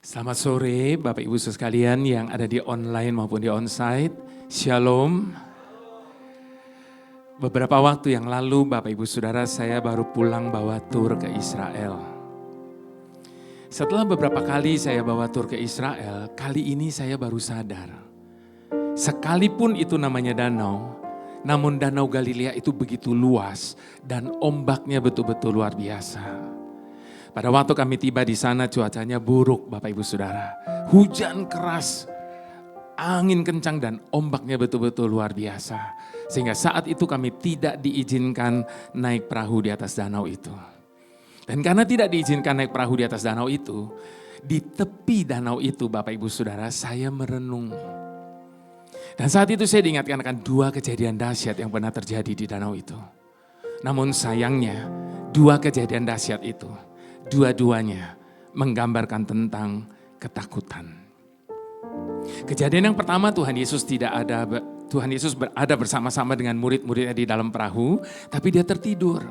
Selamat sore Bapak Ibu sekalian yang ada di online maupun di onsite. Shalom. Beberapa waktu yang lalu Bapak Ibu Saudara saya baru pulang bawa tur ke Israel. Setelah beberapa kali saya bawa tur ke Israel, kali ini saya baru sadar. Sekalipun itu namanya danau, namun danau Galilea itu begitu luas dan ombaknya betul-betul luar biasa. Pada waktu kami tiba di sana cuacanya buruk Bapak Ibu Saudara. Hujan keras, angin kencang dan ombaknya betul-betul luar biasa. Sehingga saat itu kami tidak diizinkan naik perahu di atas danau itu. Dan karena tidak diizinkan naik perahu di atas danau itu, di tepi danau itu Bapak Ibu Saudara saya merenung. Dan saat itu saya diingatkan akan dua kejadian dahsyat yang pernah terjadi di danau itu. Namun sayangnya dua kejadian dahsyat itu dua-duanya menggambarkan tentang ketakutan. Kejadian yang pertama Tuhan Yesus berada bersama-sama dengan murid-muridnya di dalam perahu, tapi dia tertidur.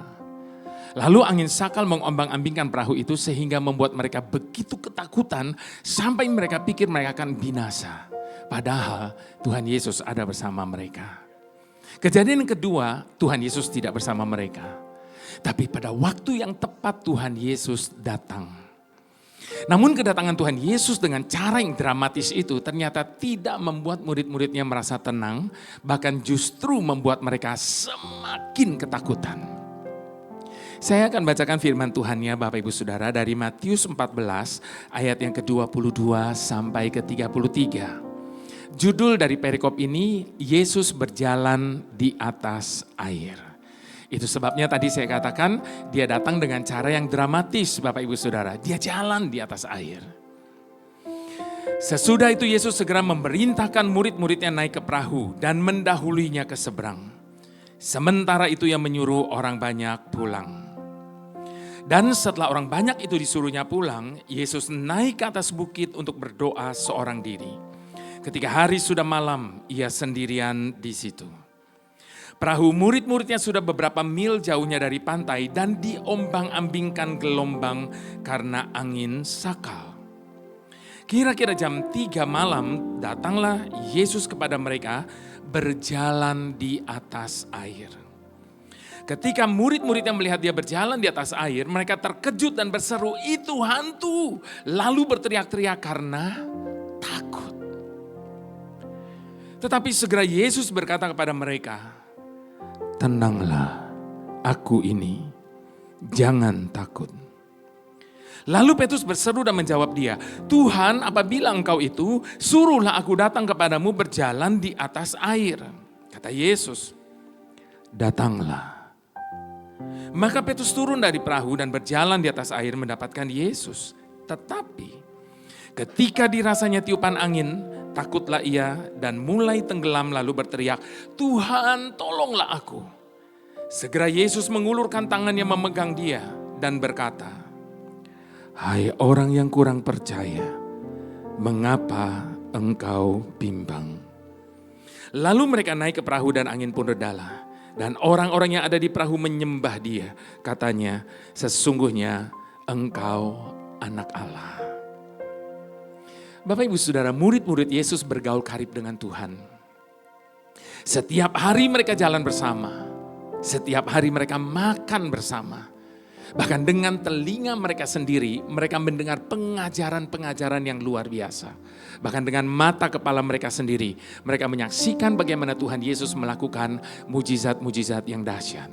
Lalu angin sakal mengombang-ambingkan perahu itu sehingga membuat mereka begitu ketakutan sampai mereka pikir mereka akan binasa. Padahal Tuhan Yesus ada bersama mereka. Kejadian yang kedua, Tuhan Yesus tidak bersama mereka. Tapi pada waktu yang tepat Tuhan Yesus datang. Namun kedatangan Tuhan Yesus dengan cara yang dramatis itu ternyata tidak membuat murid-muridnya merasa tenang. Bahkan justru membuat mereka semakin ketakutan. Saya akan bacakan firman Tuhannya Bapak Ibu Saudara dari Matius 14 ayat yang ke-22 sampai ke-33. Judul dari perikop ini, Yesus berjalan di atas air. Itu sebabnya tadi saya katakan dia datang dengan cara yang dramatis Bapak Ibu Saudara. Dia jalan di atas air. Sesudah itu Yesus segera memerintahkan murid-muridnya naik ke perahu dan mendahuluinya ke seberang. Sementara itu ia menyuruh orang banyak pulang. Dan setelah orang banyak itu disuruhnya pulang, Yesus naik ke atas bukit untuk berdoa seorang diri. Ketika hari sudah malam, ia sendirian di situ. Perahu murid-muridnya sudah beberapa mil jauhnya dari pantai dan diombang-ambingkan gelombang karena angin sakal. Kira-kira jam 3 malam datanglah Yesus kepada mereka berjalan di atas air. Ketika murid-muridnya melihat dia berjalan di atas air, mereka terkejut dan berseru, "Itu hantu!" Lalu berteriak-teriak karena takut. Tetapi segera Yesus berkata kepada mereka, "Tenanglah, aku ini, jangan takut." Lalu Petrus berseru dan menjawab dia, "Tuhan, apabila engkau itu, suruhlah aku datang kepadamu berjalan di atas air." Kata Yesus, "Datanglah." Maka Petrus turun dari perahu dan berjalan di atas air mendapatkan Yesus. Tetapi ketika dirasanya tiupan angin, takutlah ia dan mulai tenggelam lalu berteriak, "Tuhan, tolonglah aku." Segera Yesus mengulurkan tangannya memegang dia dan berkata, "Hai orang yang kurang percaya, mengapa engkau bimbang?" Lalu mereka naik ke perahu dan angin pun redalah. Dan orang-orang yang ada di perahu menyembah dia. Katanya, "Sesungguhnya engkau anak Allah." Bapak Ibu Saudara, murid-murid Yesus bergaul karib dengan Tuhan. Setiap hari mereka jalan bersama. Setiap hari mereka makan bersama. Bahkan dengan telinga mereka sendiri, mereka mendengar pengajaran-pengajaran yang luar biasa. Bahkan dengan mata kepala mereka sendiri, mereka menyaksikan bagaimana Tuhan Yesus melakukan mujizat-mujizat yang dahsyat.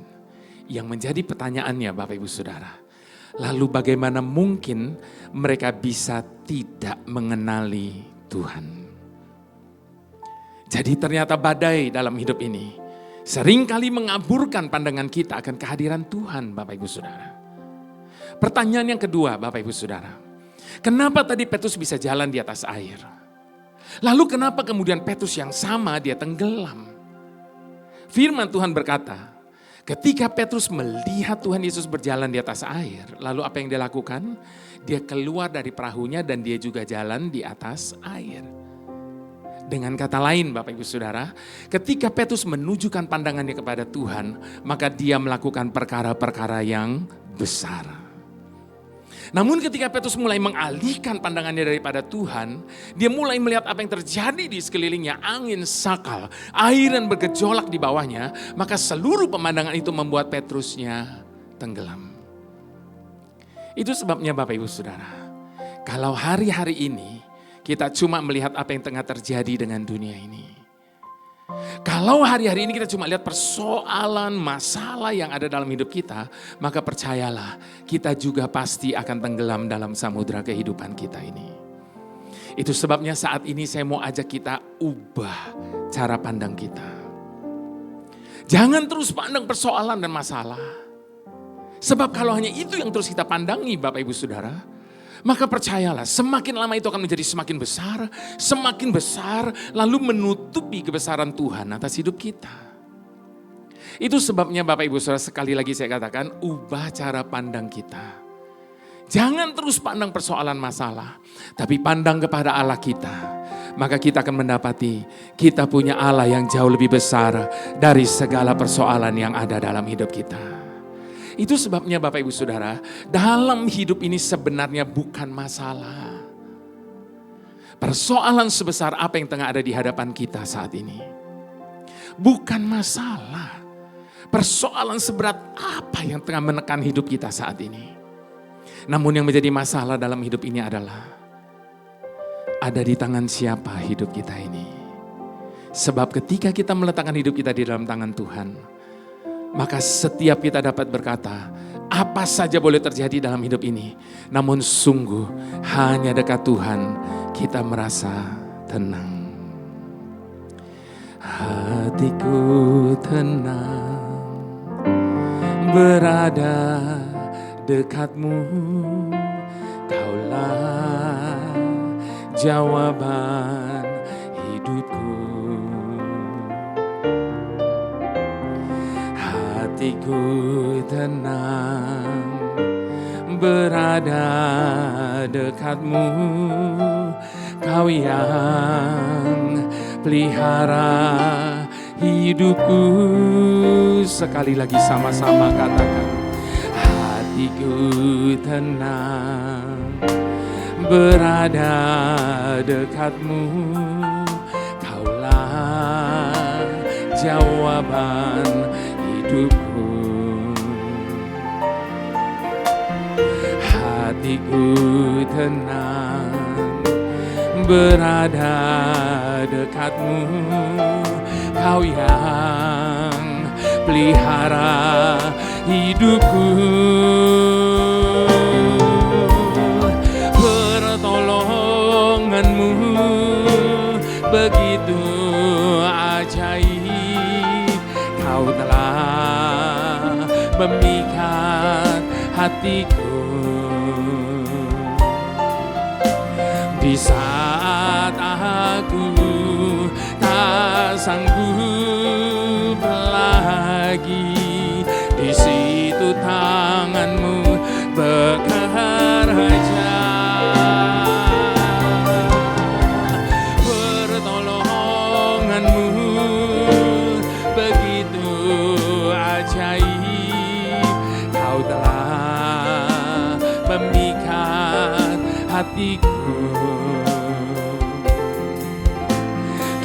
Yang menjadi pertanyaannya Bapak Ibu Saudara, lalu bagaimana mungkin mereka bisa tidak mengenali Tuhan? Jadi ternyata badai dalam hidup ini seringkali mengaburkan pandangan kita akan kehadiran Tuhan Bapak Ibu Saudara. Pertanyaan yang kedua Bapak Ibu Saudara, kenapa tadi Petrus bisa jalan di atas air? Lalu kenapa kemudian Petrus yang sama dia tenggelam? Firman Tuhan berkata, ketika Petrus melihat Tuhan Yesus berjalan di atas air, lalu apa yang dia lakukan? Dia keluar dari perahunya dan dia juga jalan di atas air. Dengan kata lain Bapak Ibu Saudara, ketika Petrus menunjukkan pandangannya kepada Tuhan, maka dia melakukan perkara-perkara yang besar. Namun ketika Petrus mulai mengalihkan pandangannya daripada Tuhan, dia mulai melihat apa yang terjadi di sekelilingnya, angin sakal, air yang bergejolak di bawahnya, maka seluruh pemandangan itu membuat Petrusnya tenggelam. Itu sebabnya Bapak Ibu Saudara, kalau hari-hari ini kita cuma melihat apa yang tengah terjadi dengan dunia ini. Kalau hari-hari ini kita cuma lihat persoalan, masalah yang ada dalam hidup kita, maka percayalah kita juga pasti akan tenggelam dalam samudera kehidupan kita ini. Itu sebabnya saat ini saya mau ajak kita ubah cara pandang kita. Jangan terus pandang persoalan dan masalah. Sebab kalau hanya itu yang terus kita pandangi Bapak Ibu Saudara, maka percayalah semakin lama itu akan menjadi semakin besar, lalu menutupi kebesaran Tuhan atas hidup kita. Itu sebabnya Bapak Ibu Saudara, sekali lagi saya katakan, ubah cara pandang kita. Jangan terus pandang persoalan masalah, tapi pandang kepada Allah kita. Maka kita akan mendapati kita punya Allah yang jauh lebih besar dari segala persoalan yang ada dalam hidup kita. Itu sebabnya Bapak Ibu Saudara, dalam hidup ini sebenarnya bukan masalah. Persoalan sebesar apa yang tengah ada di hadapan kita saat ini. Bukan masalah. Persoalan seberat apa yang tengah menekan hidup kita saat ini. Namun yang menjadi masalah dalam hidup ini adalah, ada di tangan siapa hidup kita ini. Sebab ketika kita meletakkan hidup kita di dalam tangan Tuhan, maka setiap kita dapat berkata, apa saja boleh terjadi dalam hidup ini. Namun sungguh hanya dekat Tuhan kita merasa tenang. Hatiku tenang berada dekatmu. Kaulah jawaban hidupku. Hatiku tenang berada dekatmu. Kau yang pelihara hidupku. Sekali lagi sama-sama katakan, hatiku tenang berada dekatmu. Kaulah jawaban hidupku. Hatiku tenang berada dekatmu. Kau yang pelihara hidupku. Pertolonganmu begitu ajaib. Kau telah memikat hatiku. Di saat aku tak sanggup lagi, di situ tanganmu bekerja. Pertolonganmu begitu ajaib. Kau telah memikat hatiku.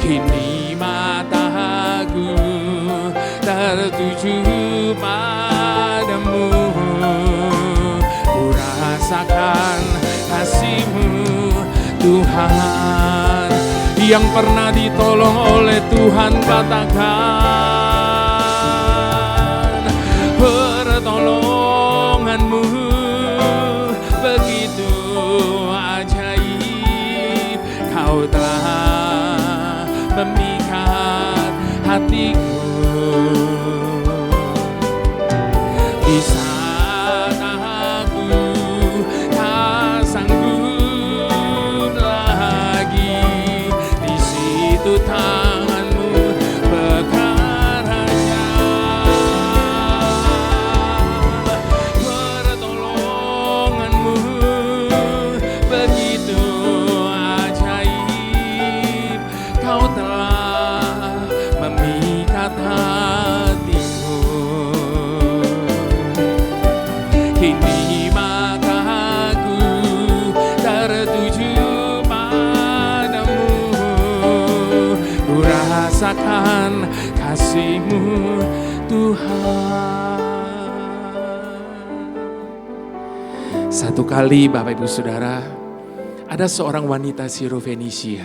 Kini mataku tertuju padamu. Ku rasakan kasih-Mu Tuhan. Yang pernah ditolong oleh Tuhan katakan, pertolongan-Mu begitu ajaib. Kau telah memikat hatiku. Di saat aku tak sanggup lagi, di situ tangan-Mu bekerja. Pertolongan-Mu begitu ajaib. Kau telah memikat rasakan kasih-Mu Tuhan. Satu kali Bapak Ibu Saudara, ada seorang wanita Sirofenisia,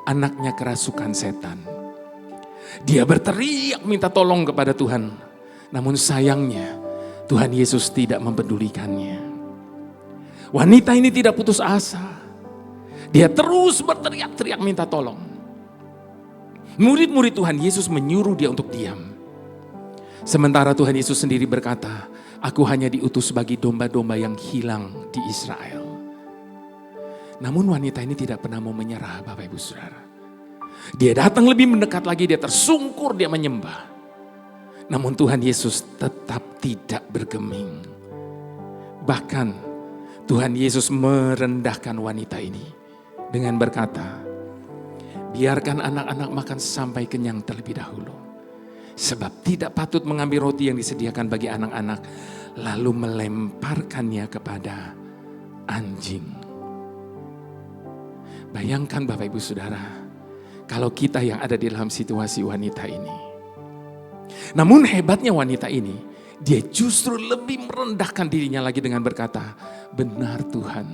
anaknya kerasukan setan. Dia berteriak minta tolong kepada Tuhan, namun sayangnya Tuhan Yesus tidak mempedulikannya. Wanita ini tidak putus asa. Dia terus berteriak-teriak minta tolong. Murid-murid Tuhan Yesus menyuruh dia untuk diam. Sementara Tuhan Yesus sendiri berkata, aku hanya diutus bagi domba-domba yang hilang di Israel. Namun wanita ini tidak pernah mau menyerah, Bapak Ibu Saudara. Dia datang lebih mendekat lagi, dia tersungkur, dia menyembah. Namun Tuhan Yesus tetap tidak bergeming. Bahkan Tuhan Yesus merendahkan wanita ini dengan berkata, biarkan anak-anak makan sampai kenyang terlebih dahulu. Sebab tidak patut mengambil roti yang disediakan bagi anak-anak, lalu melemparkannya kepada anjing. Bayangkan Bapak Ibu Saudara, kalau kita yang ada di dalam situasi wanita ini. Namun hebatnya wanita ini, dia justru lebih merendahkan dirinya lagi dengan berkata, benar Tuhan.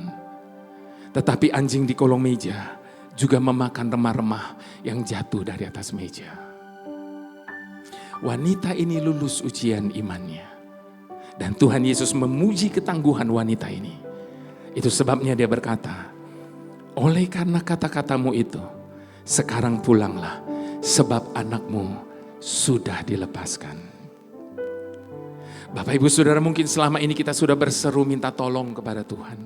Tetapi anjing di kolong meja juga memakan remah-remah yang jatuh dari atas meja. Wanita ini lulus ujian imannya. Dan Tuhan Yesus memuji ketangguhan wanita ini. Itu sebabnya dia berkata, oleh karena kata-katamu itu, sekarang pulanglah, sebab anakmu sudah dilepaskan. Bapak Ibu Saudara, mungkin selama ini kita sudah berseru minta tolong kepada Tuhan.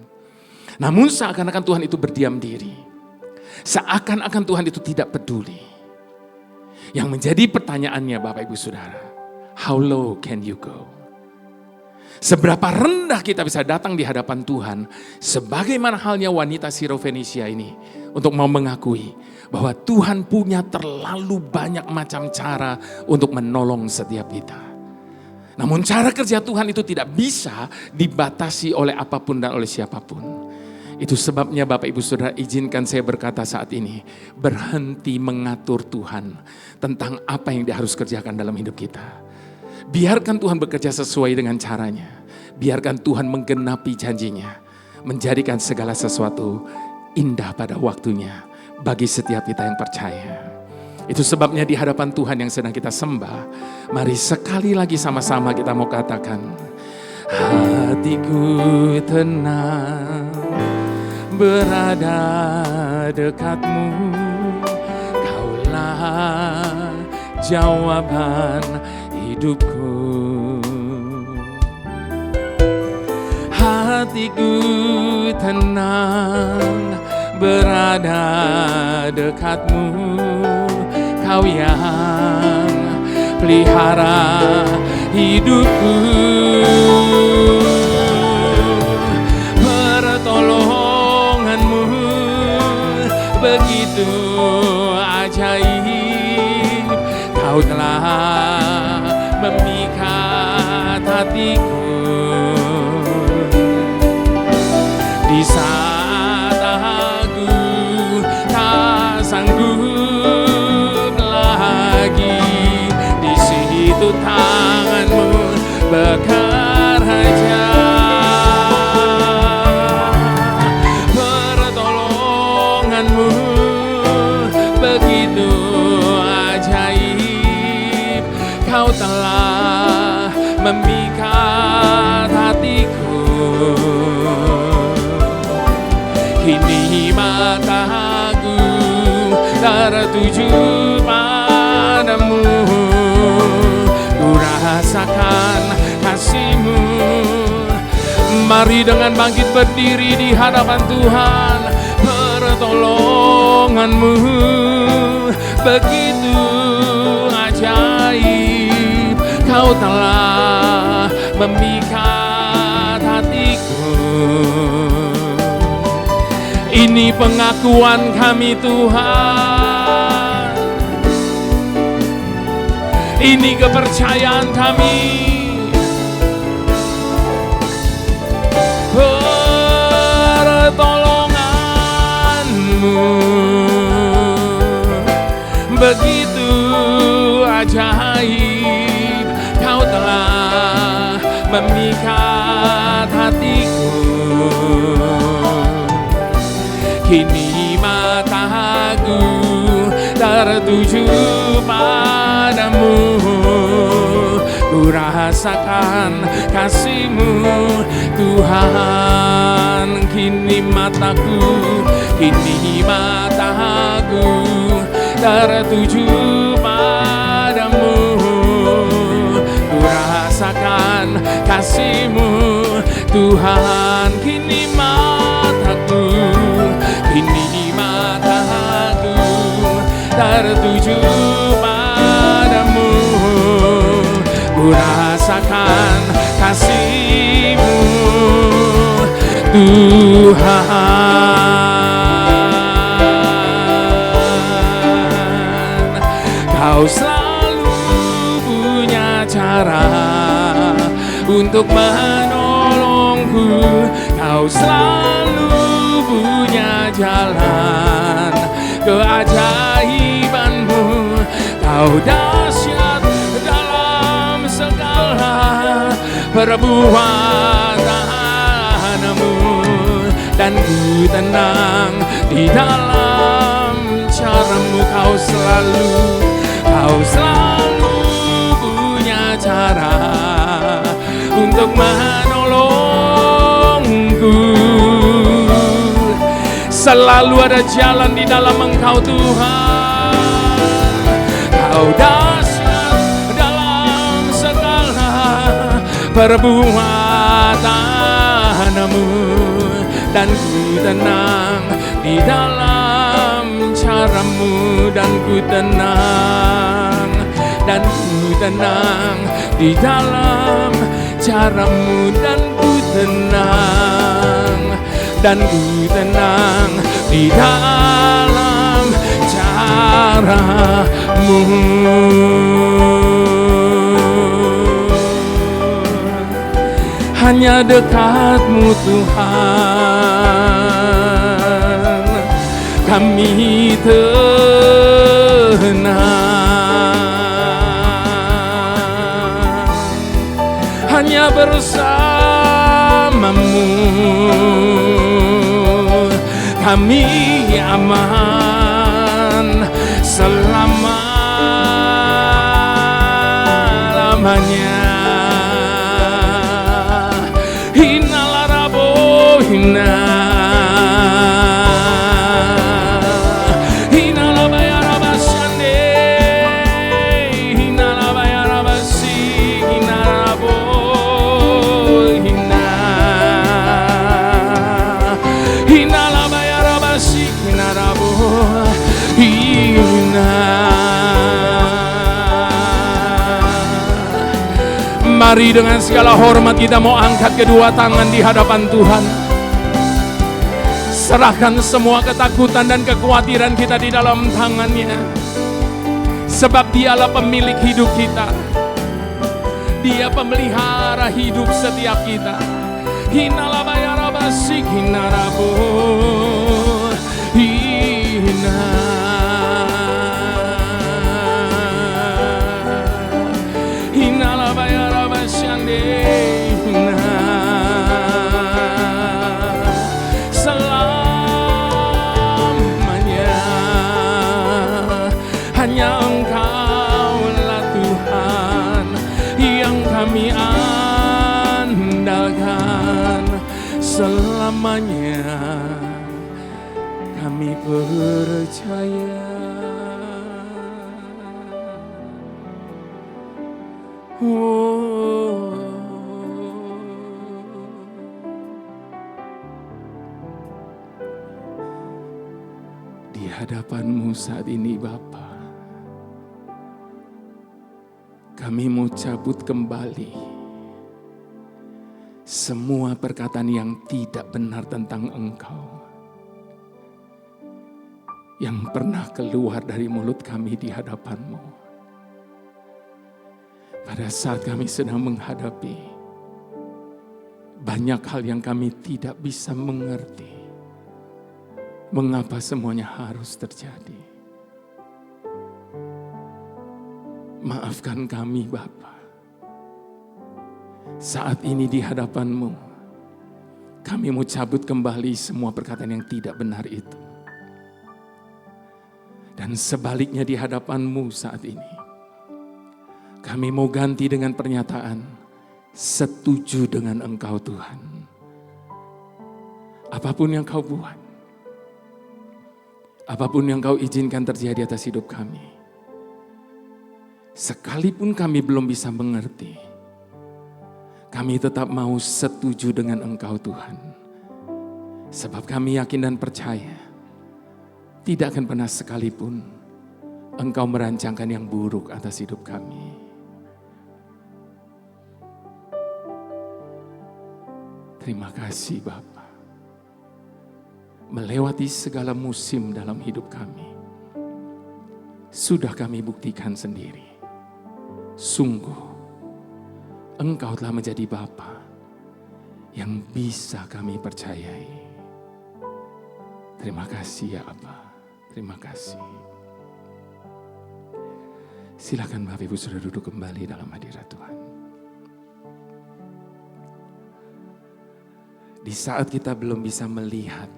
Namun seakan-akan Tuhan itu berdiam diri. Seakan-akan Tuhan itu tidak peduli. Yang menjadi pertanyaannya Bapak Ibu Saudara, how low can you go? Seberapa rendah kita bisa datang di hadapan Tuhan, sebagaimana halnya wanita Sirofenisia ini, untuk mau mengakui bahwa Tuhan punya terlalu banyak macam cara untuk menolong setiap kita. Namun cara kerja Tuhan itu tidak bisa dibatasi oleh apapun dan oleh siapapun. Itu sebabnya Bapak Ibu Saudara, izinkan saya berkata saat ini, berhenti mengatur Tuhan tentang apa yang dia harus kerjakan dalam hidup kita. Biarkan Tuhan bekerja sesuai dengan caranya. Biarkan Tuhan menggenapi janjinya. Menjadikan segala sesuatu indah pada waktunya bagi setiap kita yang percaya. Itu sebabnya di hadapan Tuhan yang sedang kita sembah, mari sekali lagi sama-sama kita mau katakan, hatiku tenang berada dekatmu, kaulah jawaban hidupku. Hatiku tenang berada dekatmu, kau yang pelihara hidupku. Pertolonganmu begitu ajaib, kau telah memikat hatiku. Di saat aku tak sanggup lagi, di situ tanganmu bekerja. Pertolonganmu begitu ajaib, kau telah memikat hatiku. Kini mataku tertuju padamu, ku rasakan kasih-Mu. Mari dengan bangkit berdiri di hadapan Tuhan. Pertolongan-Mu begitu ajaib, kau telah memikat hatiku. Ini pengakuan kami Tuhan, ini kepercayaan kami. Pertolongan-Mu begitu ajaib, Kau telah memikat hatiku. Kini mataku tertuju padamu, ku rasakan kasih-Mu Tuhan. Kini mataku tertuju padamu, ku rasakan kasih-Mu Tuhan. Kini mataku tertuju padamu, ku rasakan kasih-Mu Tuhan. Kau selalu punya cara untuk menolongku, Kau selalu punya jalan keajaiban-Mu. Kau dahsyat dalam segala perbuatan-Mu, dan ku tenang di dalam cara-Mu. Kau selalu punya cara untuk menolongku. Selalu ada jalan di dalam Engkau Tuhan. Kau dahsyat dalam segala perbuatan-Mu, dan ku tenang di dalam cara-Mu, dan ku tenang di dalam cara-Mu, dan ku tenang di dalam cara-Mu. Hanya dekat-Mu Tuhan, kami tenang. Hanya bersama-Mu kami aman selama-lamanya. Mari dengan segala hormat kita mau angkat kedua tangan di hadapan Tuhan. Serahkan semua ketakutan dan kekhawatiran kita di dalam tangan-Nya. Sebab Dialah pemilik hidup kita. Dia pemelihara hidup setiap kita. Hinalabayarabasik hinarabo. Selamanya hanya Engkau-Lah Tuhan yang kami andalkan. Selamanya kami percaya. Di hadapan-Mu saat ini Bapa, kami mau cabut kembali semua perkataan yang tidak benar tentang Engkau yang pernah keluar dari mulut kami di hadapan-Mu. Pada saat kami sedang menghadapi banyak hal yang kami tidak bisa mengerti, mengapa semuanya harus terjadi. Maafkan kami Bapa. Saat ini di hadapan-Mu, kami mau cabut kembali semua perkataan yang tidak benar itu. Dan sebaliknya di hadapan-Mu saat ini, kami mau ganti dengan pernyataan, setuju dengan Engkau Tuhan. Apapun yang Kau buat, apapun yang Kau izinkan terjadi atas hidup kami, sekalipun kami belum bisa mengerti, kami tetap mau setuju dengan Engkau Tuhan. Sebab kami yakin dan percaya, tidak akan pernah sekalipun Engkau merancangkan yang buruk atas hidup kami. Terima kasih Bapa. Melewati segala musim dalam hidup kami, sudah kami buktikan sendiri. Sungguh, Engkau telah menjadi Bapa yang bisa kami percayai. Terima kasih ya Aba, terima kasih. Silakan Bapak Ibu sudah duduk kembali dalam hadirat Tuhan. Di saat kita belum bisa melihat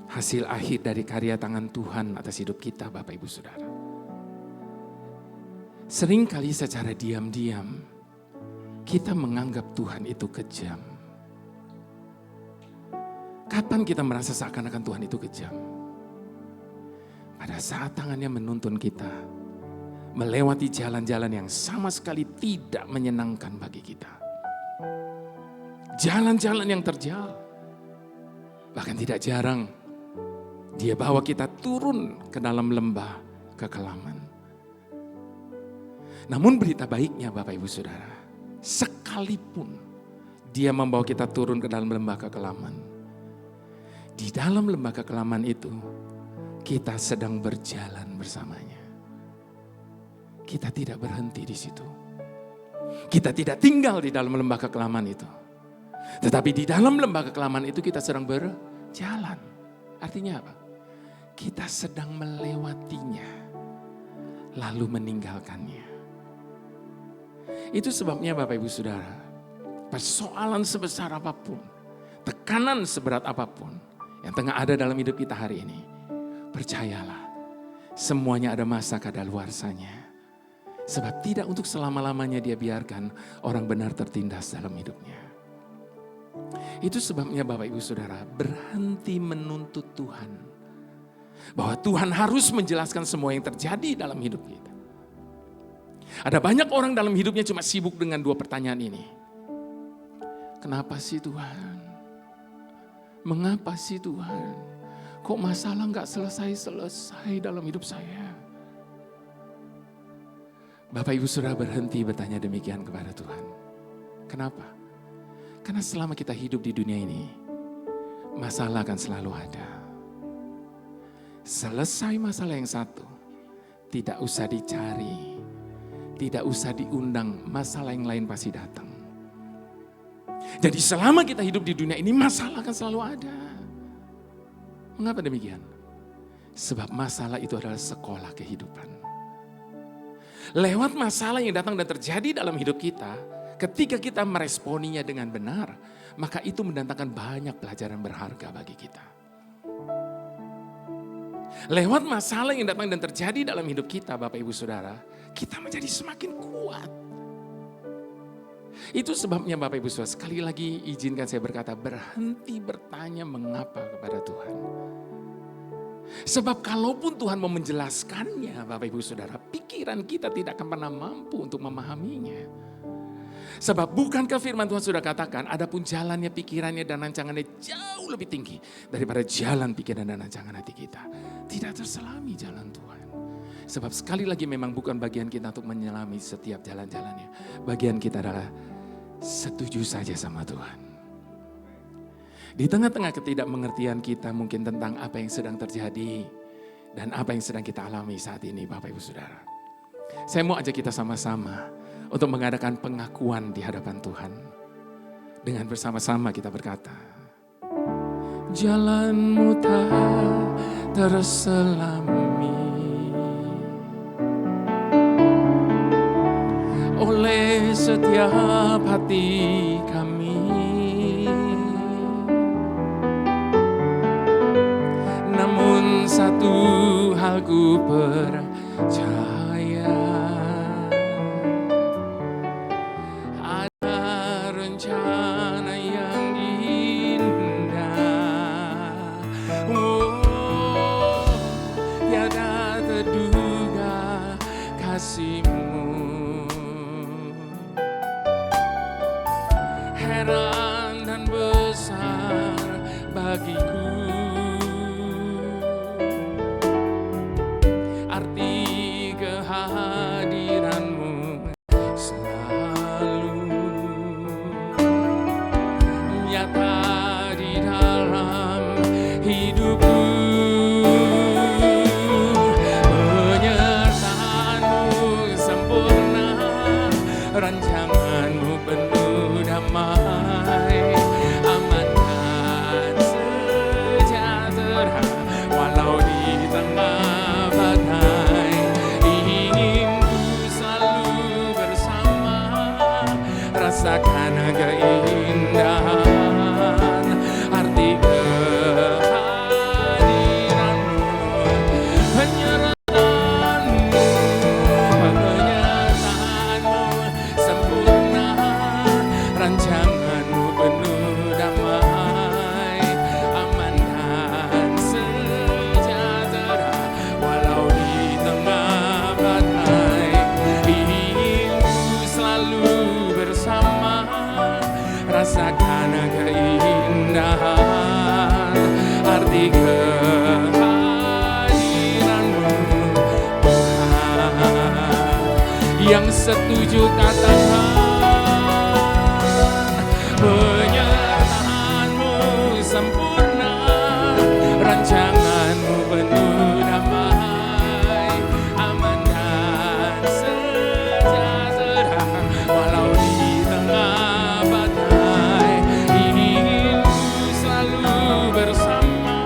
hasil akhir dari karya tangan Tuhan atas hidup kita Bapak Ibu Saudara, seringkali secara diam-diam kita menganggap Tuhan itu kejam. Kapan kita merasa seakan-akan Tuhan itu kejam? Pada saat tangannya menuntun kita melewati jalan-jalan yang sama sekali tidak menyenangkan bagi kita. Jalan-jalan yang terjal. Bahkan tidak jarang Dia bawa kita turun ke dalam lembah kekelaman. Namun berita baiknya Bapak Ibu Saudara, sekalipun Dia membawa kita turun ke dalam lembah kekelaman, di dalam lembah kekelaman itu kita sedang berjalan bersamanya. Kita tidak berhenti di situ. Kita tidak tinggal di dalam lembah kekelaman itu. Tetapi di dalam lembah kekelaman itu kita sedang berjalan. Artinya apa? Kita sedang melewatinya, lalu meninggalkannya. Itu sebabnya Bapak Ibu Saudara, persoalan sebesar apapun, tekanan seberat apapun yang tengah ada dalam hidup kita hari ini, percayalah, semuanya ada masa kadaluarsanya. Sebab tidak untuk selama-lamanya Dia biarkan orang benar tertindas dalam hidupnya. Itu sebabnya Bapak Ibu Saudara, berhenti menuntut Tuhan. Bahwa Tuhan harus menjelaskan semua yang terjadi dalam hidup kita. Ada banyak orang dalam hidupnya cuma sibuk dengan dua pertanyaan ini. Kenapa sih Tuhan? Mengapa sih Tuhan? Kok masalah gak selesai-selesai dalam hidup saya? Bapak Ibu Saudara berhenti bertanya demikian kepada Tuhan. Kenapa? Karena selama kita hidup di dunia ini, masalah akan selalu ada. Selesai masalah yang satu, tidak usah dicari, tidak usah diundang, masalah yang lain pasti datang. Jadi selama kita hidup di dunia ini, masalah akan selalu ada. Mengapa demikian? Sebab masalah itu adalah sekolah kehidupan. Lewat masalah yang datang dan terjadi dalam hidup kita, ketika kita meresponinya dengan benar, maka itu mendatangkan banyak pelajaran berharga bagi kita. Lewat masalah yang datang dan terjadi dalam hidup kita, Bapak Ibu Saudara, kita menjadi semakin kuat. Itu sebabnya Bapak Ibu Saudara, sekali lagi izinkan saya berkata, berhenti bertanya mengapa kepada Tuhan. Sebab kalaupun Tuhan mau menjelaskannya, Bapak Ibu Saudara, pikiran kita tidak akan pernah mampu untuk memahaminya. Sebab bukankah firman Tuhan sudah katakan, adapun jalannya, pikirannya dan rancangannya jauh lebih tinggi daripada jalan pikiran dan rancangan hati kita. Tidak terselami jalan Tuhan. Sebab sekali lagi memang bukan bagian kita untuk menyelami setiap jalan-jalannya. Bagian kita adalah setuju saja sama Tuhan. Di tengah-tengah ketidakmengertian kita mungkin tentang apa yang sedang terjadi dan apa yang sedang kita alami saat ini Bapak Ibu Saudara. Saya mau ajak kita sama-sama untuk mengadakan pengakuan di hadapan Tuhan. Dengan bersama-sama kita berkata, jalanmu tak terselami, setiap hati kami. Namun satu hal ku percaya, ada rencana yang indah. Oh, tiada terduga kasih-Mu. Heran dan besar bagiku arti kehadiran-Mu selalu nyata di dalam hidupku. Penyertaan-Mu sempurna, rancangan-Mu penuh damai, aman dan sejahtera walau di tengah badai. Ingin ku selalu bersama, rasakan keindahan arti kehadiran-Mu. Penyertaan-Mu, penyertaan-Mu sempurna, rancangan-Mu penuh damai, aman dan sejahtera walau di tengah badai. Ingin ku selalu bersama, rasakan keindahan arti kehadiran-Mu. Tuhan yang setuju katakan, penyertaan-Mu sempurna, rancangan-Mu penuh damai, aman dan sejahtera walau di tengah badai. Ingin ku selalu bersama,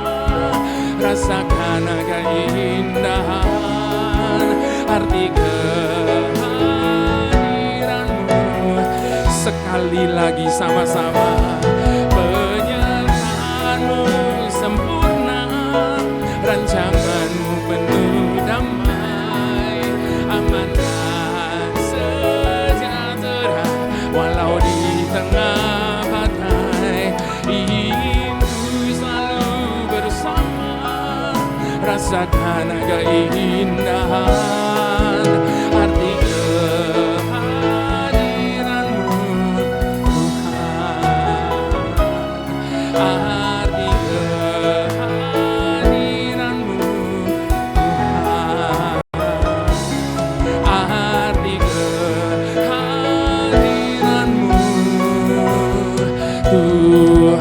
rasakan keindahan arti kehadiran-Mu. Sekali lagi sama-sama. Penyertaan-Mu sempurna, rancangan-Mu penuh damai, aman dan sejahtera walau di tengah badai. Ingin ku selalu bersama, rasakan keindahan arti kehadiran-Mu. Tuhan, arti kehadiran-Mu. Tuhan, arti kehadiran-Mu. Tuhan,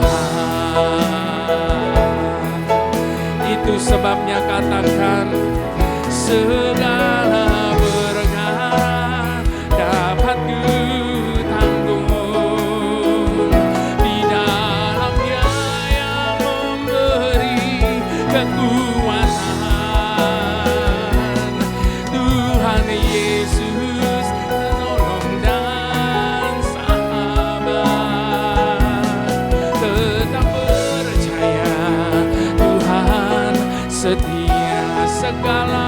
itu sebabnya katakan, segala perkara dapat ku tanggung di dalam Dia yang memberi kekuatan. Tuhan Yesus penolong dan sahabat, tetap percaya Tuhan setia. Segala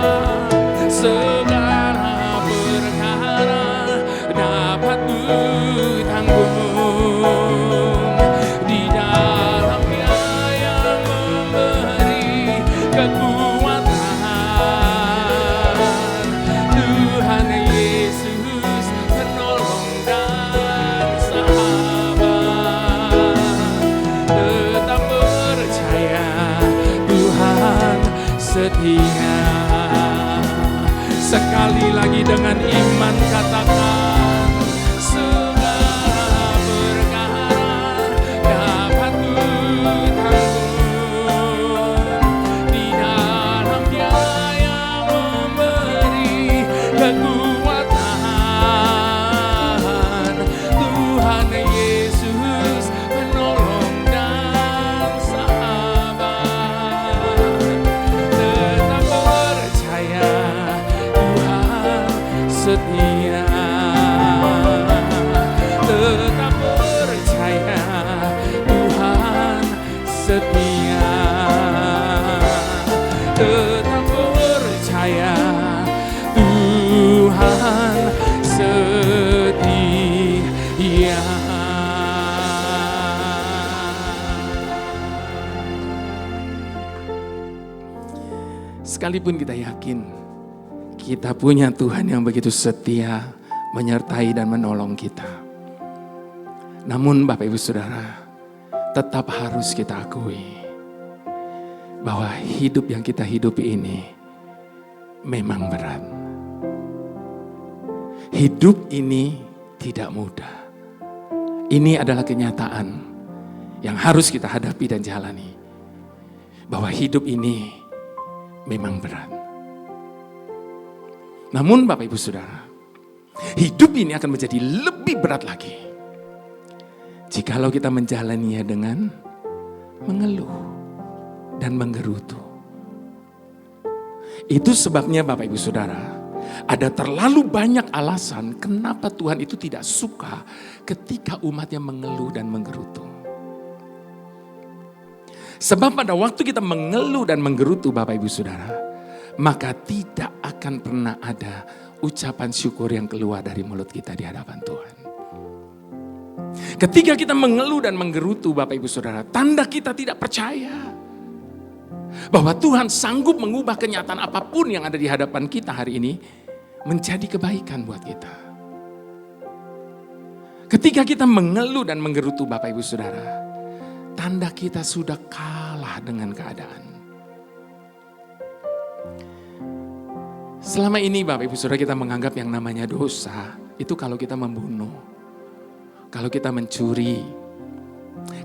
perkara dapat ku tanggung di dalam Dia yang memberi kekuatan. Tuhan Yesus penolong dan sahabat, tetap percaya Tuhan setia. Sekali lagi dengan iman katakan, segala perkara dapat ku tanggung di dalam Dia yang memberi kekuatan. Tuhan Yesus penolong dan sahabat, tetap percaya Tuhan setia. Sekalipun kita yakin kita punya Tuhan yang begitu setia, menyertai dan menolong kita. Namun Bapak Ibu Saudara, tetap harus kita akui bahwa hidup yang kita hidupi ini memang berat. Hidup ini tidak mudah. Ini adalah kenyataan yang harus kita hadapi dan jalani. Bahwa hidup ini memang berat. Namun Bapak Ibu Saudara, hidup ini akan menjadi lebih berat lagi jikalau kita menjalaninya dengan mengeluh dan menggerutu. Itu sebabnya Bapak Ibu Saudara, ada terlalu banyak alasan kenapa Tuhan itu tidak suka ketika umatnya mengeluh dan menggerutu. Sebab pada waktu kita mengeluh dan menggerutu Bapak Ibu Saudara, maka tidak akan pernah ada ucapan syukur yang keluar dari mulut kita di hadapan Tuhan. Ketika kita mengeluh dan menggerutu Bapak Ibu Saudara, tanda kita tidak percaya bahwa Tuhan sanggup mengubah kenyataan apapun yang ada di hadapan kita hari ini menjadi kebaikan buat kita. Ketika kita mengeluh dan menggerutu Bapak Ibu Saudara, tanda kita sudah kalah dengan keadaan. Selama ini Bapak Ibu Saudara kita menganggap yang namanya dosa itu kalau kita membunuh, kalau kita mencuri,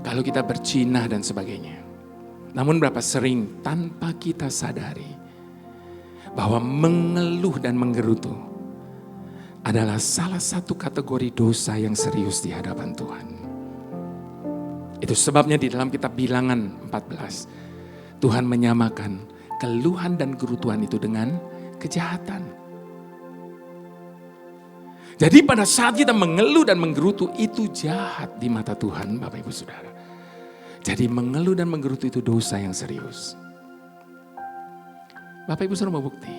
kalau kita berzinah dan sebagainya. Namun berapa sering tanpa kita sadari bahwa mengeluh dan menggerutu adalah salah satu kategori dosa yang serius di hadapan Tuhan. Itu sebabnya di dalam kitab Bilangan 14, Tuhan menyamakan keluhan dan gerutuan itu dengan kejahatan. Jadi pada saat kita mengeluh dan menggerutu itu jahat di mata Tuhan Bapak Ibu Saudara. Jadi mengeluh dan menggerutu itu dosa yang serius. Bapak Ibu Saudara mau bukti?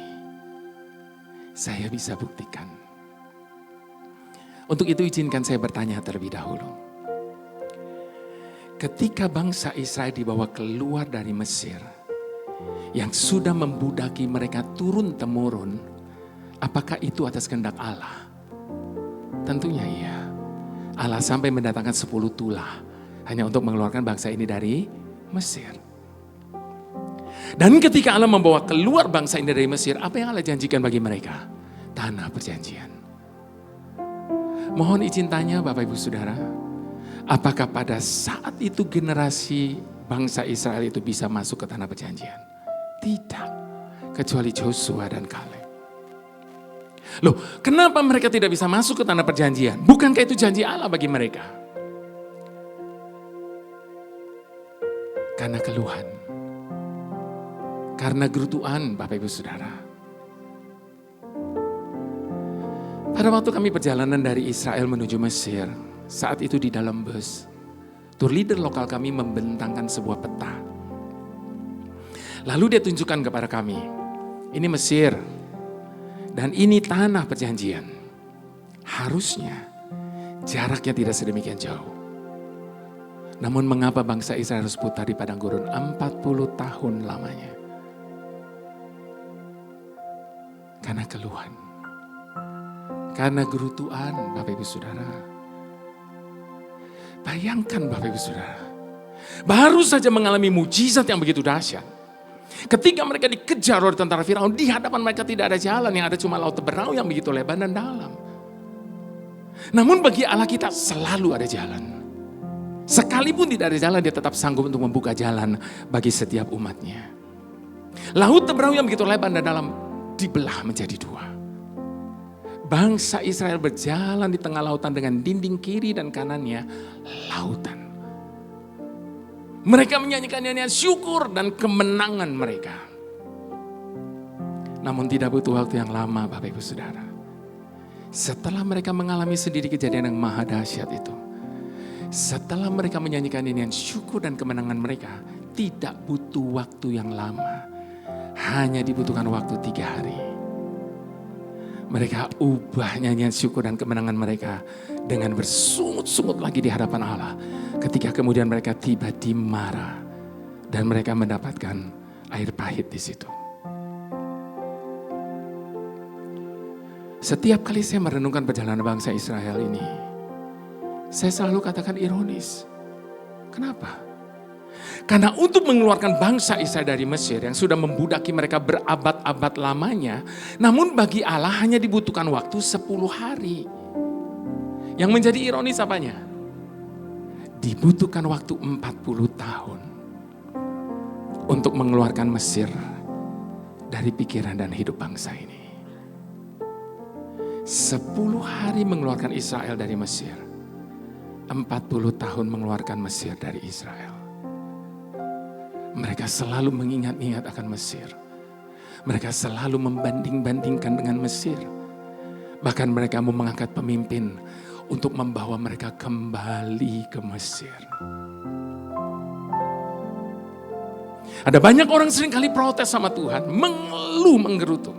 Saya bisa buktikan. Untuk itu izinkan saya bertanya terlebih dahulu. Ketika bangsa Israel dibawa keluar dari Mesir, yang sudah membudaki mereka turun-temurun, apakah itu atas kehendak Allah? Tentunya iya. Allah sampai mendatangkan 10 tulah hanya untuk mengeluarkan bangsa ini dari Mesir. Dan ketika Allah membawa keluar bangsa ini dari Mesir, apa yang Allah janjikan bagi mereka? Tanah perjanjian. Mohon izin tanya Bapak Ibu Saudara, apakah pada saat itu generasi bangsa Israel itu bisa masuk ke tanah perjanjian? Tidak, kecuali Joshua dan Kaleb. Loh, kenapa mereka tidak bisa masuk ke tanah perjanjian? Bukankah itu janji Allah bagi mereka? Karena keluhan, karena gerutuan Bapak Ibu Saudara. Pada waktu kami perjalanan dari Israel menuju Mesir, saat itu di dalam bus, tour leader lokal kami membentangkan sebuah peta. Lalu dia tunjukkan kepada kami, ini Mesir dan ini tanah perjanjian. Harusnya jaraknya tidak sedemikian jauh. Namun mengapa bangsa Israel harus putar di padang gurun 40 tahun lamanya? Karena keluhan, karena gerutuan Bapak Ibu Saudara. Bayangkan Bapak Ibu Saudara, baru saja mengalami mujizat yang begitu dahsyat. Ketika mereka dikejar oleh tentara Firaun, di hadapan mereka tidak ada jalan, yang ada cuma laut Teberau yang begitu lebar dan dalam. Namun bagi Allah kita selalu ada jalan. Sekalipun tidak ada jalan, dia tetap sanggup untuk membuka jalan bagi setiap umatnya. Laut Teberau yang begitu lebar dan dalam dibelah menjadi dua. Bangsa Israel berjalan di tengah lautan dengan dinding kiri dan kanannya lautan. Mereka menyanyikan nyanyian syukur dan kemenangan mereka. Namun tidak butuh waktu yang lama Bapak Ibu Saudara. Setelah mereka mengalami sendiri kejadian yang maha dahsyat itu. Setelah mereka menyanyikan nyanyian syukur dan kemenangan mereka. Tidak butuh waktu yang lama. Hanya dibutuhkan waktu 3 hari. Mereka ubah nyanyian syukur dan kemenangan mereka dengan bersungut-sungut lagi di hadapan Allah. Ketika kemudian mereka tiba di Mara dan mereka mendapatkan air pahit di situ. Setiap kali saya merenungkan perjalanan bangsa Israel ini, saya selalu katakan ironis. Kenapa? Karena untuk mengeluarkan bangsa Israel dari Mesir yang sudah membudaki mereka berabad-abad lamanya, namun bagi Allah hanya dibutuhkan waktu 10 hari. Yang menjadi ironis apanya? Dibutuhkan waktu 40 tahun untuk mengeluarkan Mesir dari pikiran dan hidup bangsa ini. 10 hari mengeluarkan Israel dari Mesir, 40 tahun mengeluarkan Mesir dari Israel. Mereka selalu mengingat-ingat akan Mesir. Mereka selalu membanding-bandingkan dengan Mesir. Bahkan mereka mau mengangkat pemimpin untuk membawa mereka kembali ke Mesir. Ada banyak orang seringkali protes sama Tuhan, mengeluh, menggerutu.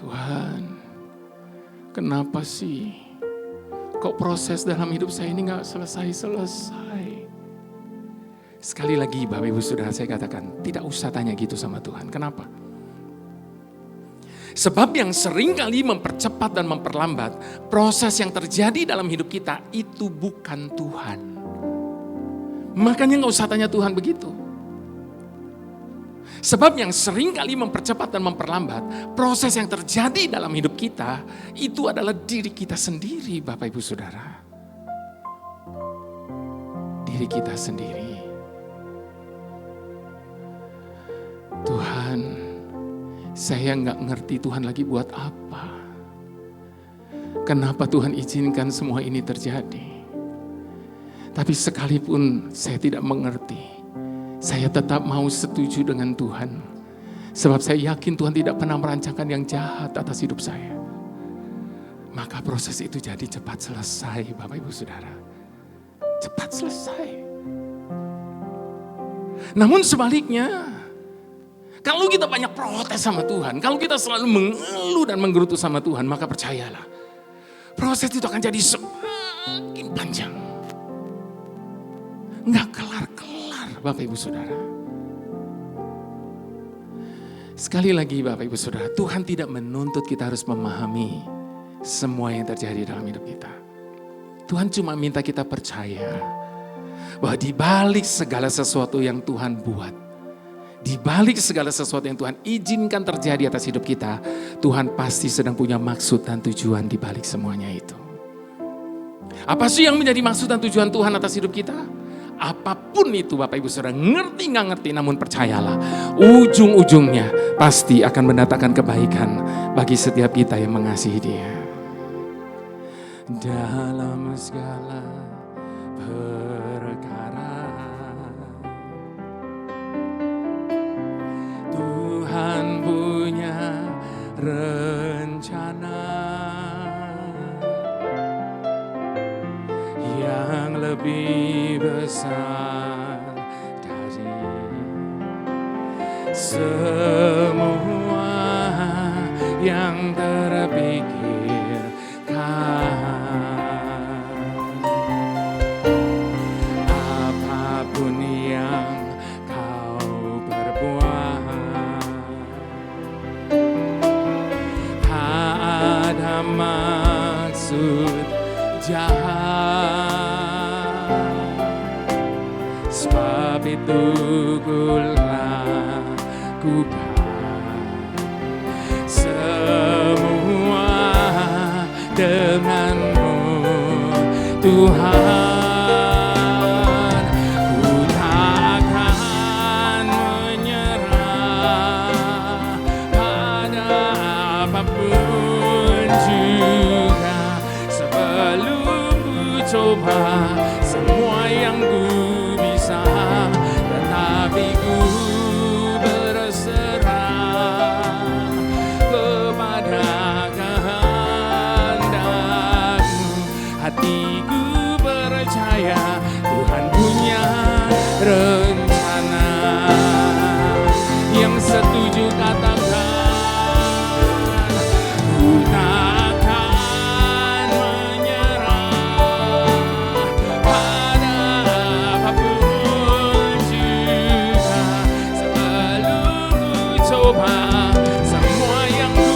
Tuhan, kenapa sih kok proses dalam hidup saya ini gak selesai-selesai? Sekali lagi Bapak Ibu Saudara, saya katakan tidak usah tanya gitu sama Tuhan. Kenapa? Sebab yang seringkali mempercepat dan memperlambat proses yang terjadi dalam hidup kita itu bukan Tuhan. Makanya gak usah tanya Tuhan begitu. Sebab yang seringkali mempercepat dan memperlambat proses yang terjadi dalam hidup kita itu adalah diri kita sendiri, Bapak Ibu Saudara. Diri kita sendiri. Tuhan, saya nggak ngerti Tuhan lagi buat apa. Kenapa Tuhan izinkan semua ini terjadi? Tapi sekalipun saya tidak mengerti, saya tetap mau setuju dengan Tuhan. Sebab saya yakin Tuhan tidak pernah merancangkan yang jahat atas hidup saya. Maka proses itu jadi cepat selesai, Bapak Ibu Saudara. Cepat selesai. Namun sebaliknya, kalau kita banyak protes sama Tuhan, kalau kita selalu mengeluh dan menggerutu sama Tuhan, maka percayalah, proses itu akan jadi semakin panjang. Nggak kelar-kelar, Bapak Ibu Saudara. Sekali lagi Bapak Ibu Saudara, Tuhan tidak menuntut kita harus memahami semua yang terjadi dalam hidup kita. Tuhan cuma minta kita percaya bahwa di balik segala sesuatu yang Tuhan buat, di balik segala sesuatu yang Tuhan izinkan terjadi atas hidup kita, Tuhan pasti sedang punya maksud dan tujuan di balik semuanya itu. Apa sih yang menjadi maksud dan tujuan Tuhan atas hidup kita? Apapun itu Bapak Ibu Saudara, ngerti gak ngerti, namun percayalah, ujung-ujungnya pasti akan mendatangkan kebaikan bagi setiap kita yang mengasihi Dia. Dalam segala perkara Tuhan punya rencana yang lebih besar dari semua yang terpikirkan. Apapun yang kau perbuat, tak ada maksud jahat. Sebab itu ku lakukan semua denganmu, Tuhan. Ku tak akan menyerah pada apapun juga, sebelum ku coba semua yang ku bisa, tetapi ku berserah kepada kehendak-Mu. Hatiku percaya Tuhan punya rencana. Yang setuju katakan, ku tak akan menyerah pada apapun juga, sebelum ku coba semua yang ku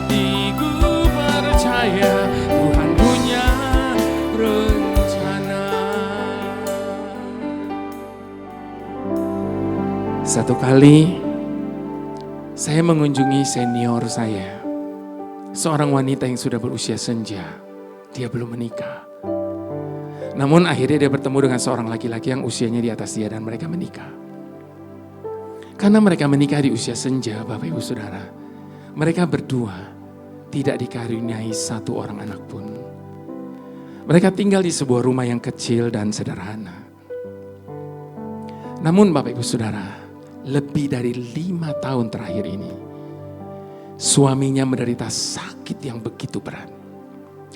Tapi ku percaya Tuhan punya rencana. Satu kali saya mengunjungi senior saya, seorang wanita yang sudah berusia senja. Dia belum menikah. Namun akhirnya dia bertemu dengan seorang laki-laki yang usianya di atas dia dan mereka menikah. Karena mereka menikah di usia senja, Bapak Ibu Saudara, mereka berdua tidak dikaruniai satu orang anak pun. Mereka tinggal di sebuah rumah yang kecil dan sederhana. Namun Bapak Ibu Saudara, lebih dari 5 tahun terakhir ini, suaminya menderita sakit yang begitu berat.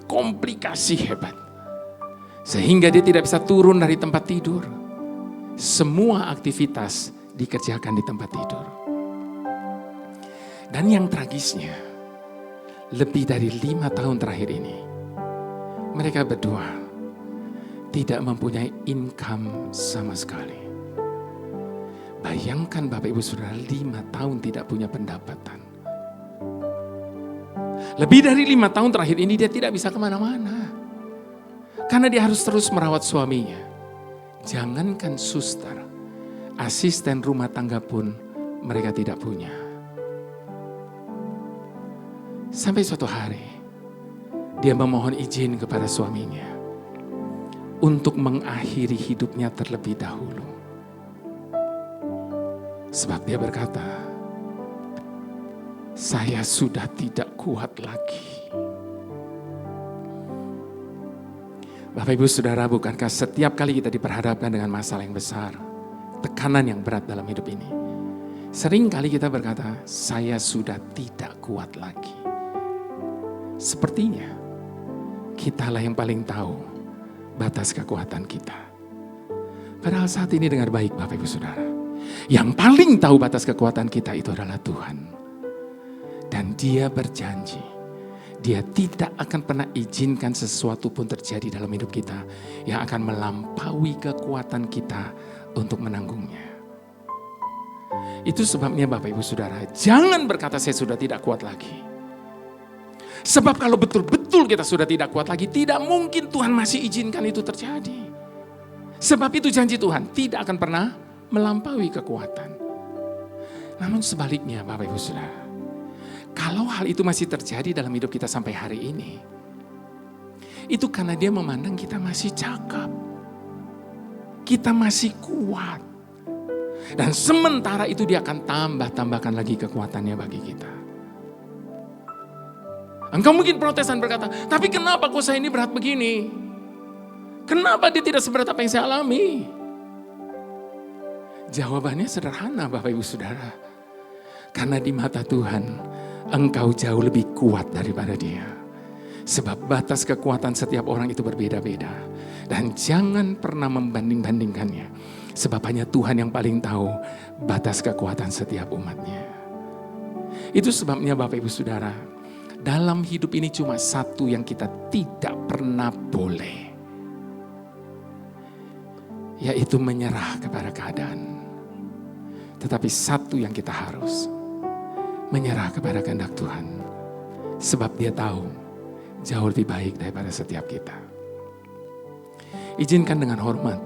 Komplikasi hebat. Sehingga dia tidak bisa turun dari tempat tidur. Semua aktivitas dikerjakan di tempat tidur. Dan yang tragisnya, lebih dari 5 tahun terakhir ini, mereka berdua tidak mempunyai income sama sekali. Bayangkan Bapak Ibu Saudara, 5 tahun tidak punya pendapatan. Lebih dari 5 tahun terakhir ini dia tidak bisa kemana-mana. Karena dia harus terus merawat suaminya. Jangankan suster, asisten rumah tangga pun mereka tidak punya. Sampai suatu hari, dia memohon izin kepada suaminya untuk mengakhiri hidupnya terlebih dahulu. Sebab dia berkata, saya sudah tidak kuat lagi. Bapak Ibu Saudara, bukankah setiap kali kita diperhadapkan dengan masalah yang besar, tekanan yang berat dalam hidup ini, sering kali kita berkata, saya sudah tidak kuat lagi. Sepertinya kitalah yang paling tahu batas kekuatan kita. Padahal saat ini dengar baik Bapak Ibu Saudara, yang paling tahu batas kekuatan kita itu adalah Tuhan. Dan Dia berjanji, Dia tidak akan pernah izinkan sesuatu pun terjadi dalam hidup kita yang akan melampaui kekuatan kita untuk menanggungnya. Itu sebabnya Bapak Ibu Saudara, jangan berkata saya sudah tidak kuat lagi. Sebab kalau betul-betul kita sudah tidak kuat lagi, tidak mungkin Tuhan masih izinkan itu terjadi. Sebab itu janji Tuhan tidak akan pernah melampaui kekuatan. Namun sebaliknya Bapak Ibu Saudara, kalau hal itu masih terjadi dalam hidup kita sampai hari ini, itu karena Dia memandang kita masih cakap. Kita masih kuat. Dan sementara itu Dia akan tambahkan lagi kekuatannya bagi kita. Engkau mungkin protesan berkata, tapi kenapa kok saya ini berat begini? Kenapa dia tidak seberat apa yang saya alami? Jawabannya sederhana Bapak Ibu Saudara. Karena di mata Tuhan, engkau jauh lebih kuat daripada dia. Sebab batas kekuatan setiap orang itu berbeda-beda. Dan jangan pernah membanding-bandingkannya. Sebab hanya Tuhan yang paling tahu batas kekuatan setiap umatnya. Itu sebabnya Bapak Ibu Saudara, dalam hidup ini cuma satu yang kita tidak pernah boleh. Yaitu menyerah kepada keadaan. Tetapi satu yang kita harus, menyerah kepada kehendak Tuhan. Sebab Dia tahu jauh lebih baik daripada setiap kita. Izinkan dengan hormat,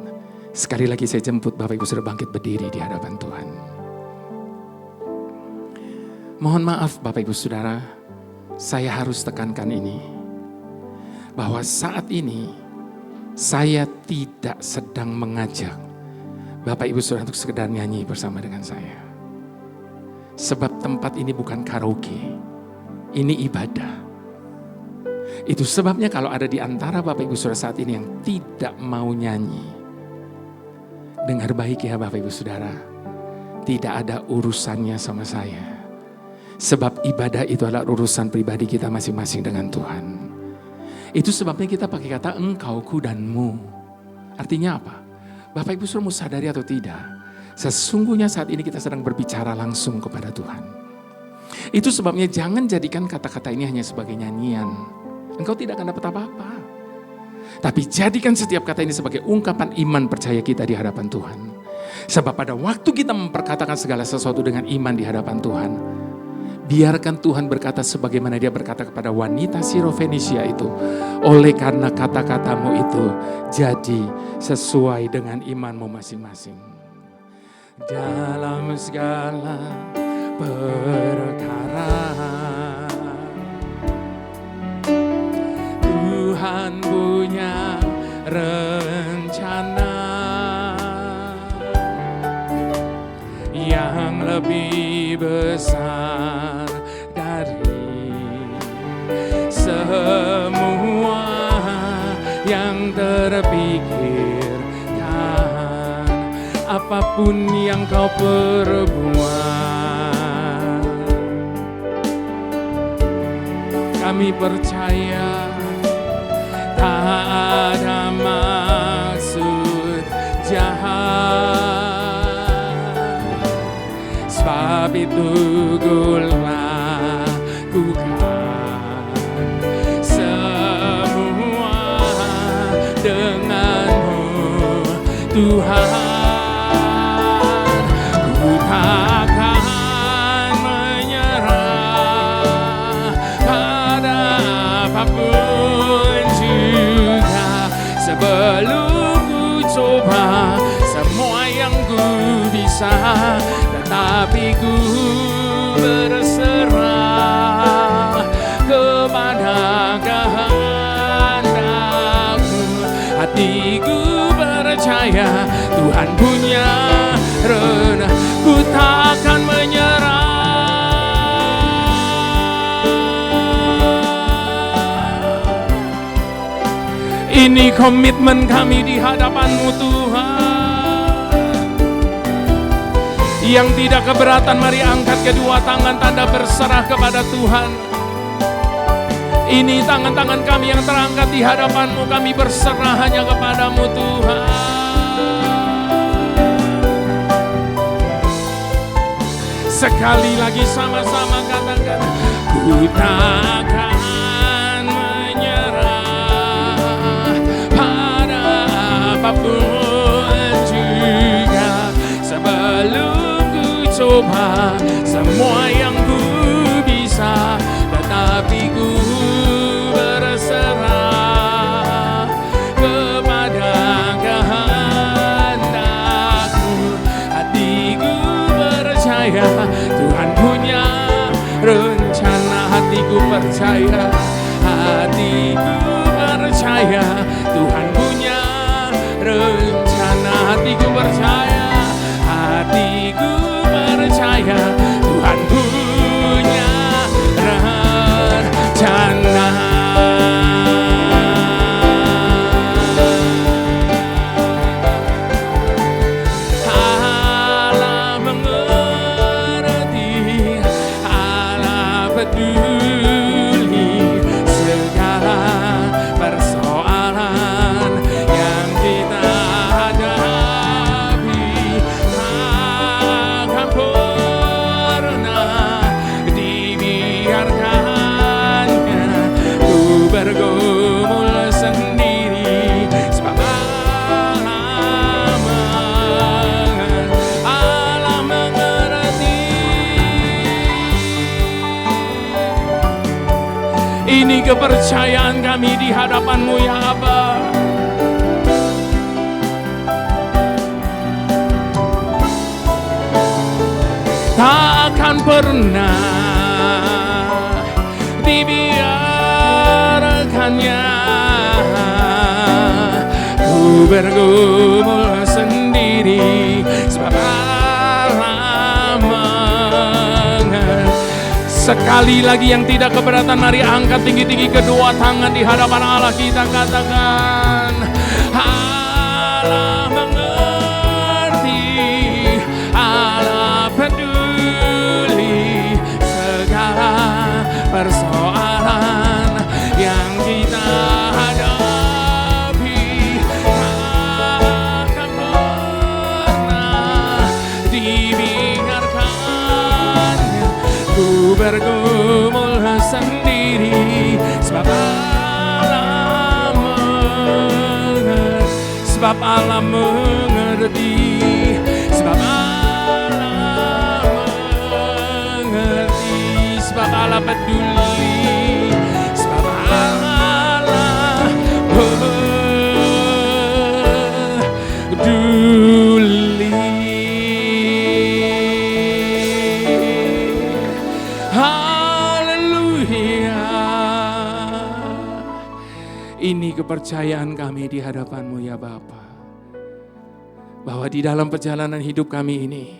sekali lagi saya jemput Bapak Ibu Saudara bangkit berdiri di hadapan Tuhan. Mohon maaf Bapak Ibu Saudara, saya harus tekankan ini. Bahwa saat ini saya tidak sedang mengajak Bapak Ibu Saudara untuk sekedar nyanyi bersama dengan saya. Sebab tempat ini bukan karaoke, ini ibadah. Itu sebabnya kalau ada di antara Bapak Ibu Saudara saat ini yang tidak mau nyanyi, dengar baik ya Bapak Ibu Saudara, tidak ada urusannya sama saya. Sebab ibadah itu adalah urusan pribadi kita masing-masing dengan Tuhan. Itu sebabnya kita pakai kata engkau, ku, dan mu. Artinya apa? Bapak Ibu Saudara mau sadari atau tidak, sesungguhnya saat ini kita sedang berbicara langsung kepada Tuhan. Itu sebabnya jangan jadikan kata-kata ini hanya sebagai nyanyian. Engkau tidak akan dapat apa-apa. Tapi jadikan setiap kata ini sebagai ungkapan iman percaya kita di hadapan Tuhan. Sebab pada waktu kita memperkatakan segala sesuatu dengan iman di hadapan Tuhan, Biarkan Tuhan berkata sebagaimana dia berkata kepada wanita Sirofenisia itu. Oleh karena kata-katamu itu jadi sesuai dengan imanmu masing-masing. Dalam segala perkara Tuhan punya rencana yang lebih besar dari semua yang terpikirkan. Apapun yang kau perbuat, kami percaya tak ada maksud jahat. Sebab itu ku lakukan semua denganmu Tuhan. Ku takkan menyerah pada apapun juga, sebelum ku coba semua yang ku bisa. Tetapi ku berserah kepada kehendak-Mu. Hatiku percaya Tuhan punya rencana, ku takkan menyerah. Ini komitmen kami di hadapan-Mu Tuhan. Yang tidak keberatan, mari angkat kedua tangan tanda berserah kepada Tuhan. Ini tangan-tangan kami yang terangkat di hadapan-Mu, kami berserah hanya kepada-Mu Tuhan. Sekali lagi sama-sama katakan, ku takkan menyerah pada apapun juga, sebelum coba semua yang ku bisa. Tetapi ku berserah kepada kehendak-Mu. Hatiku percaya Tuhan punya rencana. Hatiku percaya, hatiku percaya Tuhan punya rencana. Hatiku percaya, hatiku percaya Tuhan punya rencana. Allah mengerti, Allah peduli segala persoalan yang kita hadapi. Takkan pernah dibiarkannya ku bergumul sendiri, sebab Allah mengerti. Ini kepercayaan kami di hadapan-Mu ya Aba. Takkan pernah dibiarkannya ku bergumul sendiri, sebab Allah mengerti. Sekali lagi yang tidak keberatan, mari angkat tinggi-tinggi kedua tangan di hadapan Allah, kita katakan, Allah mengerti, Allah peduli segala persoalan yang kita hadapi. Takkan pernah dibiarkannya ku bergumul sendiri, sebab Allah mengerti, sebab Allah mengerti, sebab Allah mengerti, sebab Allah peduli, sebab Allah peduli. Haleluya. Ini kepercayaan kami di hadapan-Mu ya Bapa, bahwa di dalam perjalanan hidup kami ini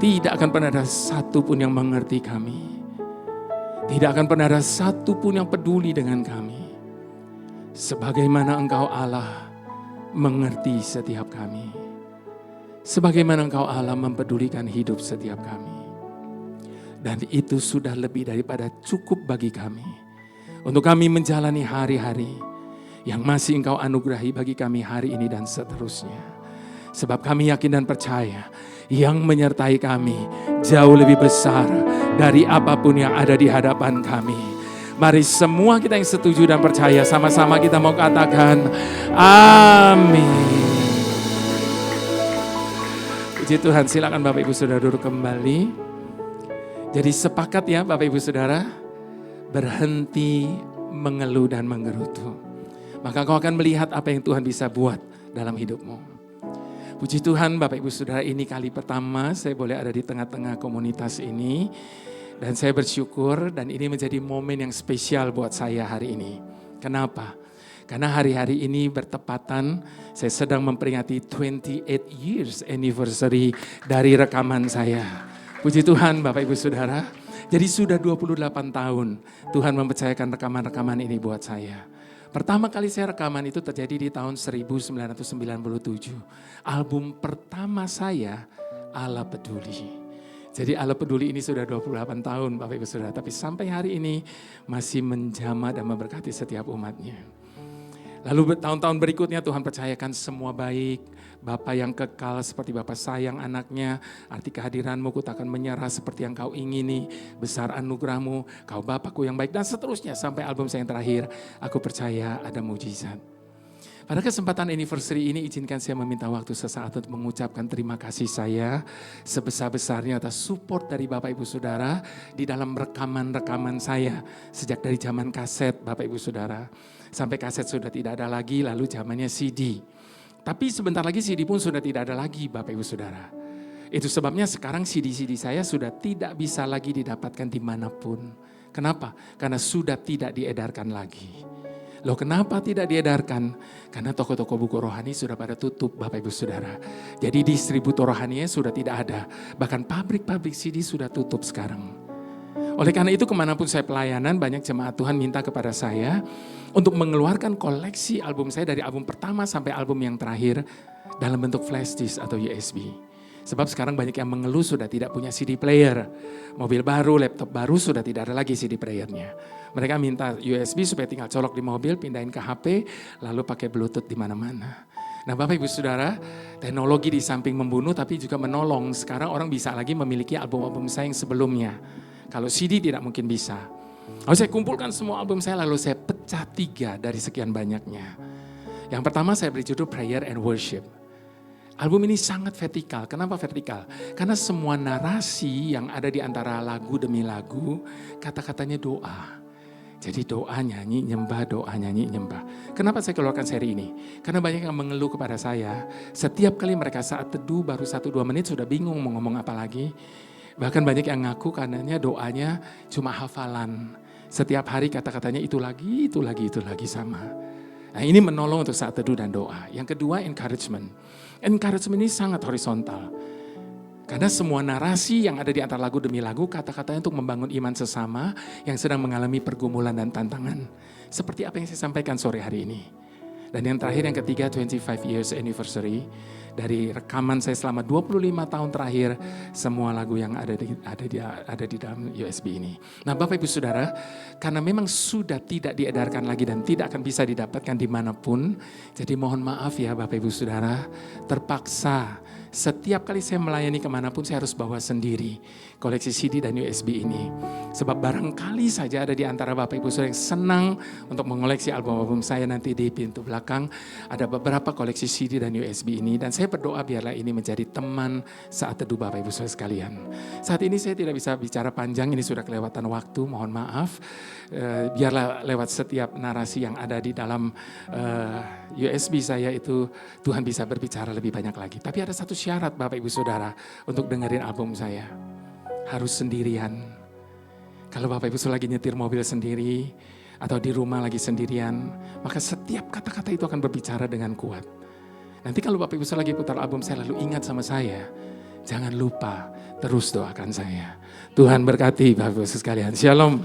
tidak akan pernah ada satu pun yang mengerti kami. Tidak akan pernah ada satu pun yang peduli dengan kami. Sebagaimana Engkau Allah mengerti setiap kami. Sebagaimana Engkau Allah mempedulikan hidup setiap kami. Dan itu sudah lebih daripada cukup bagi kami. Untuk kami menjalani hari-hari yang masih Engkau anugerahi bagi kami hari ini dan seterusnya. Sebab kami yakin dan percaya yang menyertai kami jauh lebih besar dari apapun yang ada di hadapan kami. Mari semua kita yang setuju dan percaya sama-sama kita mau katakan amin. Puji Tuhan, silakan Bapak Ibu Saudara duduk kembali. Jadi sepakat ya Bapak Ibu Saudara, berhenti mengeluh dan menggerutu. Maka kau akan melihat apa yang Tuhan bisa buat dalam hidupmu. Puji Tuhan Bapak Ibu Saudara, ini kali pertama saya boleh ada di tengah-tengah komunitas ini. Dan saya bersyukur dan ini menjadi momen yang spesial buat saya hari ini. Kenapa? Karena hari-hari ini bertepatan saya sedang memperingati 28 years anniversary dari rekaman saya. Puji Tuhan Bapak Ibu Saudara. Jadi sudah 28 tahun Tuhan mempercayakan rekaman-rekaman ini buat saya. Pertama kali saya rekaman itu terjadi di tahun 1997. Album pertama saya, Allah Peduli. Jadi Allah Peduli ini sudah 28 tahun Bapak Ibu Saudara. Tapi sampai hari ini masih menjamah dan memberkati setiap umatnya. Lalu tahun-tahun berikutnya Tuhan percayakan semua baik. Bapa yang kekal seperti Bapa sayang anaknya. Arti kehadiranmu ku takkan menyerah seperti yang kau ingini. Besar anugerahmu, kau Bapakku yang baik. Dan seterusnya sampai album saya yang terakhir. Aku percaya ada mujizat. Pada kesempatan anniversary ini izinkan saya meminta waktu sesaat untuk mengucapkan terima kasih saya sebesar-besarnya atas support dari Bapak Ibu Saudara di dalam rekaman-rekaman saya. Sejak dari zaman kaset Bapak Ibu Saudara. Sampai kaset sudah tidak ada lagi, lalu zamannya CD. Tapi sebentar lagi CD pun sudah tidak ada lagi Bapak Ibu Saudara. Itu sebabnya sekarang CD-CD saya sudah tidak bisa lagi didapatkan dimanapun. Kenapa? Karena sudah tidak diedarkan lagi. Loh kenapa tidak diedarkan? Karena toko-toko buku rohani sudah pada tutup Bapak Ibu Saudara. Jadi distributor rohaninya sudah tidak ada. Bahkan pabrik-pabrik CD sudah tutup sekarang. Oleh karena itu kemanapun saya pelayanan banyak jemaat Tuhan minta kepada saya untuk mengeluarkan koleksi album saya dari album pertama sampai album yang terakhir dalam bentuk flash disk atau USB. Sebab sekarang banyak yang mengeluh sudah tidak punya CD player. Mobil baru, laptop baru sudah tidak ada lagi CD playernya. Mereka minta USB supaya tinggal colok di mobil, pindahin ke HP, lalu pakai Bluetooth di mana-mana. Nah Bapak Ibu Saudara, teknologi di samping membunuh tapi juga menolong. Sekarang orang bisa lagi memiliki album-album saya yang sebelumnya. Kalau CD tidak mungkin bisa. Lalu saya kumpulkan semua album saya lalu saya pecah 3 dari sekian banyaknya. Yang pertama saya beri judul Prayer and Worship. Album ini sangat vertikal. Kenapa vertikal? Karena semua narasi yang ada di antara lagu demi lagu, kata-katanya doa. Jadi doa, nyanyi, nyembah, doa, nyanyi, nyembah. Kenapa saya keluarkan seri ini? Karena banyak yang mengeluh kepada saya. Setiap kali mereka saat teduh baru 1-2 menit sudah bingung mau ngomong apa lagi. Bahkan banyak yang ngaku karenanya doanya cuma hafalan. Setiap hari kata-katanya itu lagi sama. Nah ini menolong untuk saat teduh dan doa. Yang kedua encouragement. Encouragement ini sangat horizontal. Karena semua narasi yang ada di antara lagu demi lagu, kata-katanya untuk membangun iman sesama yang sedang mengalami pergumulan dan tantangan. Seperti apa yang saya sampaikan sore hari ini. Dan yang terakhir, yang ketiga, 25 years anniversary. Dari rekaman saya selama 25 tahun terakhir, semua lagu yang ada di dalam USB ini. Nah Bapak Ibu Saudara, karena memang sudah tidak diedarkan lagi dan tidak akan bisa didapatkan dimanapun. Jadi mohon maaf ya Bapak Ibu Saudara, terpaksa Setiap kali saya melayani kemanapun saya harus bawa sendiri koleksi CD dan USB ini. Sebab barangkali saja ada di antara Bapak Ibu Saudara yang senang untuk mengoleksi album-album saya, nanti di pintu belakang ada beberapa koleksi CD dan USB ini. Dan saya berdoa biarlah ini menjadi teman saat teduh Bapak Ibu Saudara sekalian. Saat ini saya tidak bisa bicara panjang, ini sudah kelewatan waktu, mohon maaf. Biarlah lewat setiap narasi yang ada di dalam USB saya itu Tuhan bisa berbicara lebih banyak lagi. Tapi ada satu syarat Bapak Ibu Saudara untuk dengerin album saya. Harus sendirian. Kalau Bapak Ibu Saudara lagi nyetir mobil sendiri atau di rumah lagi sendirian, maka setiap kata-kata itu akan berbicara dengan kuat. Nanti kalau Bapak Ibu Saudara lagi putar album saya lalu ingat sama saya, jangan lupa terus doakan saya. Tuhan berkati Bapak Ibu sekalian. Shalom.